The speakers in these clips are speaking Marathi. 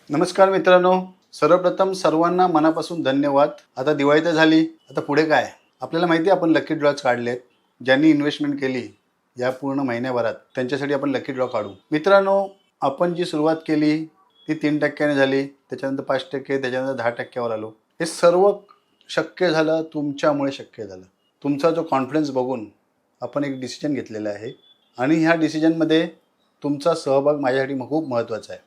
नमस्कार मित्रांनो, सर्वप्रथम सर्वांना मनापासून धन्यवाद. आता दिवाळी तर झाली, आता पुढे काय? आपल्याला माहिती आहे आपण लकी ड्रॉज काढलेत. ज्यांनी इन्व्हेस्टमेंट केली या पूर्ण महिन्याभरात त्यांच्यासाठी आपण लकी ड्रॉ काढू. मित्रांनो, आपण जी सुरुवात केली ती 3% झाली, त्याच्यानंतर 5%, त्याच्यानंतर 10%वर आलो. हे सर्व शक्य झालं तुमच्यामुळे शक्य झालं. तुमचा जो कॉन्फिडन्स बघून आपण एक डिसिजन घेतलेला आहे आणि ह्या डिसिजनमध्ये तुमचा सहभाग माझ्यासाठी खूप महत्त्वाचा आहे.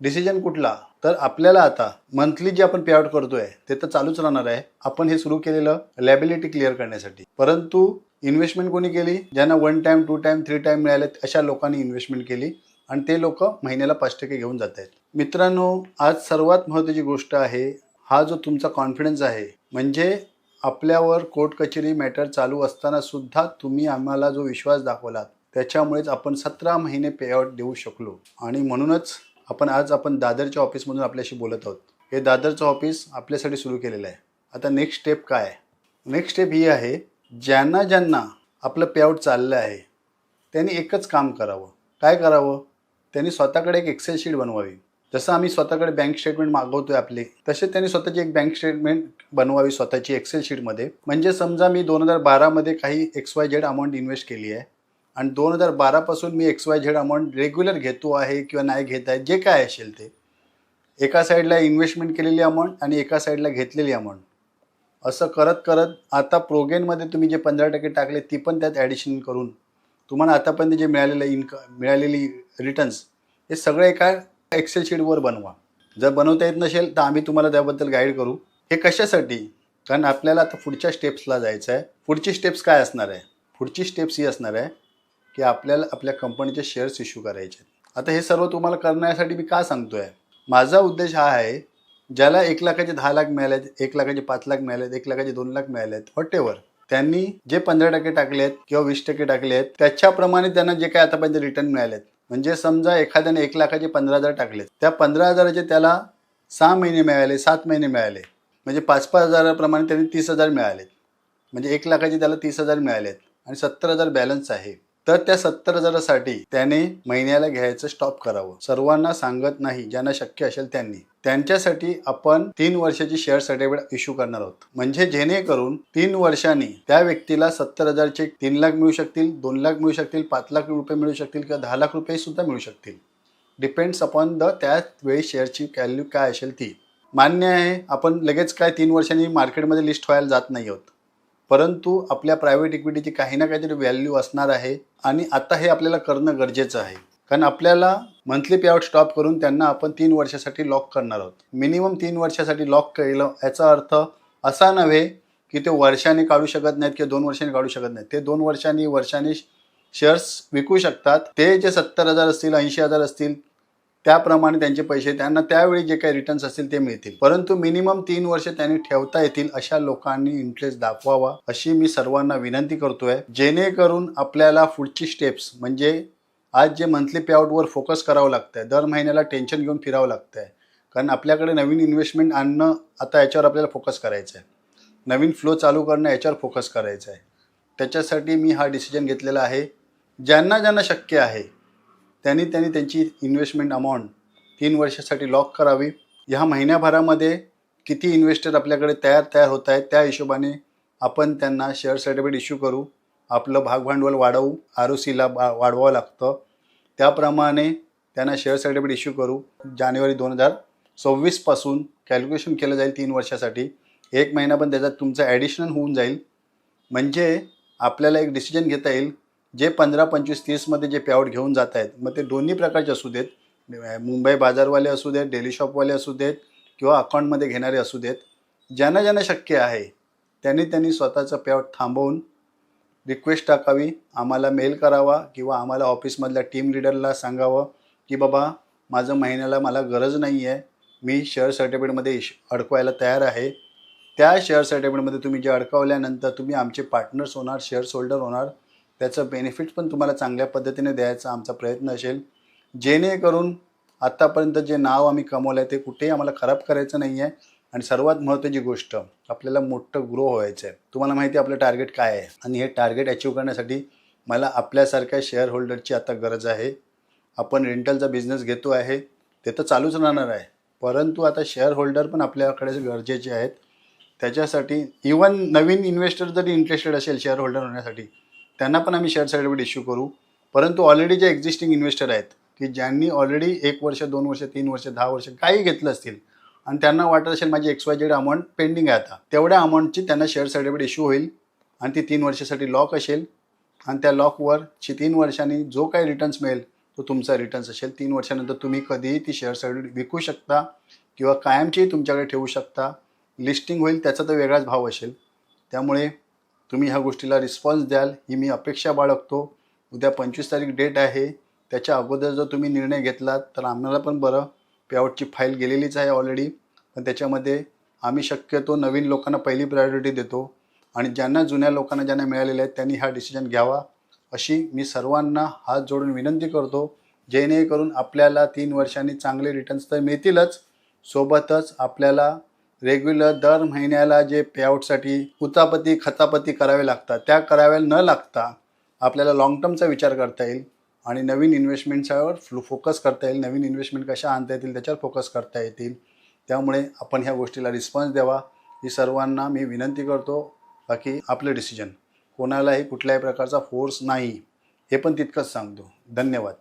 डिसिजन कुठला? तर आपल्याला आता मंथली जे आपण पे आउट करतोय ते तर चालूच राहणार आहे. आपण हे सुरू केलेलं लायबिलिटी क्लिअर करण्यासाठी. परंतु इन्व्हेस्टमेंट कोणी केली? ज्यांना 1 टाइम 2 टाइम 3 टाइम मिळालेत अशा लोकांनी इन्व्हेस्टमेंट केली आणि ते लोक महिन्याला 5% घेऊन जात आहेत. मित्रांनो, आज सर्वात महत्त्वाची गोष्ट आहे, हा जो तुमचा कॉन्फिडन्स आहे, म्हणजे आपल्यावर कोर्ट कचेरी मॅटर चालू असताना सुद्धा तुम्ही आम्हाला जो विश्वास दाखवलात त्याच्यामुळेच आपण 17 महिने पे आउट देऊ शकलो. आणि म्हणूनच आपण दादरच्या ऑफिसमधून आपल्याशी बोलत आहोत. हे दादरचं ऑफिस आपल्यासाठी सुरू केलेलं आहे. आता नेक्स्ट स्टेप काय? नेक्स्ट स्टेप ही आहे, ज्यांना आपलं पे आउट चाललं आहे त्यांनी एकच काम करावं. काय करावं? त्यांनी स्वतःकडे एक एक्सेल शीट बनवावी. जसं आम्ही स्वतःकडे बँक स्टेटमेंट मागवतोय आपले, तसे त्यांनी स्वतःची एक बँक स्टेटमेंट बनवावी स्वतःची एक्सेल शीटमध्ये. म्हणजे समजा मी 2012मध्ये काही XYZ अमाऊंट इन्व्हेस्ट केली आहे आणि 2012 पासून मी XYZ अमाऊंट रेग्युलर घेतो आहे किंवा नाही घेत आहे, जे काय असेल ते. एका साईडला इन्व्हेस्टमेंट केलेली अमाऊंट आणि एका साईडला घेतलेली अमाऊंट, असं करत करत आता प्रोगेनमध्ये तुम्ही जे 15% टाकले ती पण त्यात ॲडिशन करून तुम्हाला आतापर्यंत जे मिळालेली रिटर्न्स हे सगळं एका एक्सेल शीटवर बनवा. जर बनवता येत नसेल तर आम्ही तुम्हाला त्याबद्दल गाईड करू. हे कशासाठी? कारण आपल्याला आता पुढच्या स्टेप्सला जायचं आहे. पुढची स्टेप्स काय असणार आहे? पुढची स्टेप्स ही असणार आहे की आपल्याला आपल्या कंपनीचे शेअर्स इश्यू करायचे. आता हे सर्व तुम्हाला करण्यासाठी मी का सांगतोय? माझा उद्देश हा आहे, ज्याला 1 लाखाचे 10 लाख मिळालेत, 1 लाखाचे 5 लाख मिळालेत, 1 लाखाचे 2 लाख मिळालेत, व्हॉटेवर, त्यांनी जे 15% टाकलेत किंवा 20% टाकलेत त्याच्याप्रमाणे त्यांना जे काय आतापर्यंत रिटर्न मिळालेत. म्हणजे समजा एखाद्याने 1 लाखाचे 15,000 टाकलेत, त्या 15,000चे त्याला 6 महिने मिळाले, 7 महिने मिळाले, म्हणजे 5-5 हजाराप्रमाणे त्यांनी 30,000 मिळालेत. म्हणजे 1 लाखाचे त्याला 30,000 मिळालेत आणि 70,000 बॅलन्स आहे. तर त्या 70,000साठी त्याने महिन्याला घ्यायचं स्टॉप करावं. सर्वांना सांगत नाही, ज्यांना शक्य असेल त्यांनी. त्यांच्यासाठी आपण 3 वर्षाची शेअर सर्टिफिकेट इश्यू करणार आहोत. म्हणजे जेणेकरून 3 वर्षांनी त्या व्यक्तीला 70,000चे 3 लाख मिळू शकतील, 2 लाख मिळू शकतील, 5 लाख रुपये मिळू शकतील किंवा 10 लाख रुपये सुद्धा मिळू शकतील. डिपेंड्स अपॉन त्यावेळी शेअरची व्हॅल्यू काय असेल ती. मान्य आहे, आपण लगेच काय 3 वर्षांनी मार्केटमध्ये लिस्ट व्हायला जात नाही आहोत. परंतु आपल्या प्रायव्हेट इक्विटीची काही ना काहीतरी व्हॅल्यू असणार आहे आणि आता हे आपल्याला करणं गरजेचं आहे. कारण आपल्याला मंथली पे आउट स्टॉप करून त्यांना आपण 3 वर्षासाठी लॉक करणार आहोत. मिनिमम 3 वर्षासाठी लॉक केलं याचा अर्थ असा नव्हे की ते वर्षाने काढू शकत नाहीत किंवा 2 वर्षांनी काढू शकत नाहीत. ते 2 वर्षांनी शेअर्स विकू शकतात. ते जे 70,000 असतील, 80,000 असतील, त्याप्रमाणे त्यांचे पैसे त्यांना त्यावेळी जे काही रिटर्न्स असतील ते मिळतील. परंतु मिनिमम 3 वर्ष त्यांनी ठेवता येतील अशा लोकांनी इंटरेस्ट दाखवावा अशी मी सर्वांना विनंती करतोय. जेणेकरून आपल्याला पुढची स्टेप्स, म्हणजे आज जे मंथली पे आउटवर फोकस करावं लागतंय, दर महिन्याला टेन्शन घेऊन फिरावं लागतंय, कारण आपल्याकडे नवीन इन्व्हेस्टमेंट आणणं, आता याच्यावर आपल्याला फोकस करायचं आहे. नवीन फ्लो चालू करणं याच्यावर फोकस करायचं आहे. त्याच्यासाठी मी हा डिसिजन घेतलेला आहे. ज्यांना शक्य आहे त्यांनी त्यांची इन्व्हेस्टमेंट अमाऊंट 3 वर्षासाठी लॉक करावी. ह्या महिन्याभरामध्ये किती इन्व्हेस्टर आपल्याकडे तयार होत आहेत त्या हिशोबाने आपण त्यांना शेअर सर्टिफिकेट इश्यू करू. आपलं भागभांडवल वाढवू, ROCला वाढवावं लागतं, त्याप्रमाणे त्यांना शेअर सर्टिफिकेट इश्यू करू. जानेवारी 2024 पासून कॅल्क्युलेशन केलं जाईल 3 वर्षासाठी. 1 महिना पण त्याच्यात तुमचं ॲडिशनल होऊन जाईल. म्हणजे आपल्याला एक डिसिजन घेता येईल. जे 15, 25, 30मध्ये जे पे आउट घेऊन जात आहेत, मग ते दोन्ही प्रकारचे असू देत, मुंबई बाजारवाले असू देत, डेली शॉपवाले असू देत किंवा अकाउंटमध्ये घेणारे असू देत, ज्यांना शक्य आहे त्यांनी स्वतःचं पे आउट थांबवून रिक्वेस्ट टाकावी, आम्हाला मेल करावा किंवा आम्हाला ऑफिसमधल्या टीम लीडरला सांगावं की बाबा माझं महिन्याला मला गरज नाही आहे, मी शेअर सर्टिफिकेटमध्ये अडकवायला तयार आहे. त्या शेअर सर्टिफिकेटमध्ये तुम्ही जे अडकवल्यानंतर तुम्ही आमचे पार्टनर्स होणार, शेअर्स होल्डर होणार. त्याचं बेनिफिट पण तुम्हाला चांगल्या पद्धतीने द्यायचा आमचा प्रयत्न असेल. जेणेकरून आत्तापर्यंत जे नाव आम्ही कमवलं आहे ते कुठेही आम्हाला खराब करायचं नाही आहे. आणि सर्वात महत्त्वाची गोष्ट, आपल्याला मोठं ग्रो व्हायचं आहे. तुम्हाला माहिती आहे आपलं टार्गेट काय आहे आणि हे टार्गेट अचीव करण्यासाठी मला आपल्यासारख्या शेअर होल्डरची आता गरज आहे. आपण रेंटलचा बिझनेस घेतो आहे, ते तर चालूच राहणार आहे. परंतु आता शेअर होल्डर पण आपल्याकडे गरजेचे आहेत. त्याच्यासाठी इवन नवीन इन्व्हेस्टर जरी इंटरेस्टेड असेल शेअर होल्डर होण्यासाठी, त्यांना पण आम्ही शेअर सर्टिफिकेट इश्यू करू. परंतु ऑलरेडी जे एक्झिस्टिंग इन्व्हेस्टर आहेत की ज्यांनी ऑलरेडी 1 वर्ष 2 वर्ष 3 वर्ष 10 वर्ष काही घेतलं असतील आणि त्यांना वाटत असेल माझी XYZ अमाऊंट पेंडिंग आहे, आता तेवढ्या अमाऊंटची त्यांना शेअर सर्टिफिकेट इश्यू होईल आणि ती 3 वर्षासाठी लॉक असेल आणि त्या लॉकवरची 3 वर्षांनी जो काही रिटर्न्स मिळेल तो तुमचा रिटर्न्स असेल. 3 वर्षानंतर तुम्ही कधीही ती शेअर सर्टिफिकेट विकू शकता किंवा कायमची तुमच्याकडे ठेवू शकता. लिस्टिंग होईल त्याचा तर वेगळाच भाव असेल. त्यामुळे तुम्ही ह्या गोष्टीला रिस्पॉन्स द्याल ही मी अपेक्षा बाळगतो. उद्या 25 तारीख डेट आहे. त्याच्या अगोदर जर तुम्ही निर्णय घेतलात तर आम्हाला पण बरं. पेआउटची फाईल गेलेलीच आहे ऑलरेडी, पण त्याच्यामध्ये आम्ही शक्यतो नवीन लोकांना पहिली प्रायोरिटी देतो आणि ज्यांना जुन्या लोकांना ज्यांना मिळालेले आहेत त्यांनी हा डिसिजन घ्यावा अशी मी सर्वांना हात जोडून विनंती करतो. जेणेकरून आपल्याला 3 वर्षांनी चांगले रिटर्न्स तर मिळतीलच, सोबतच आपल्याला रेग्युलर दर महिन्याला जे पेआउटसाठी उचापती खचापती करावे लागतात त्या कराव्या न लागता आपल्याला लाँग टर्मचा विचार करता येईल आणि नवीन इन्व्हेस्टमेंटच्यावर फोकस करता येईल. नवीन इन्व्हेस्टमेंट कशा आणता येतील त्याच्यावर फोकस करता येतील. त्यामुळे आपण ह्या गोष्टीला रिस्पॉन्स द्यावा ही सर्वांना मी विनंती करतो. बाकी आपलं डिसिजन, कोणालाही कुठल्याही प्रकारचा फोर्स नाही, हे पण तितकंच सांगतो. धन्यवाद.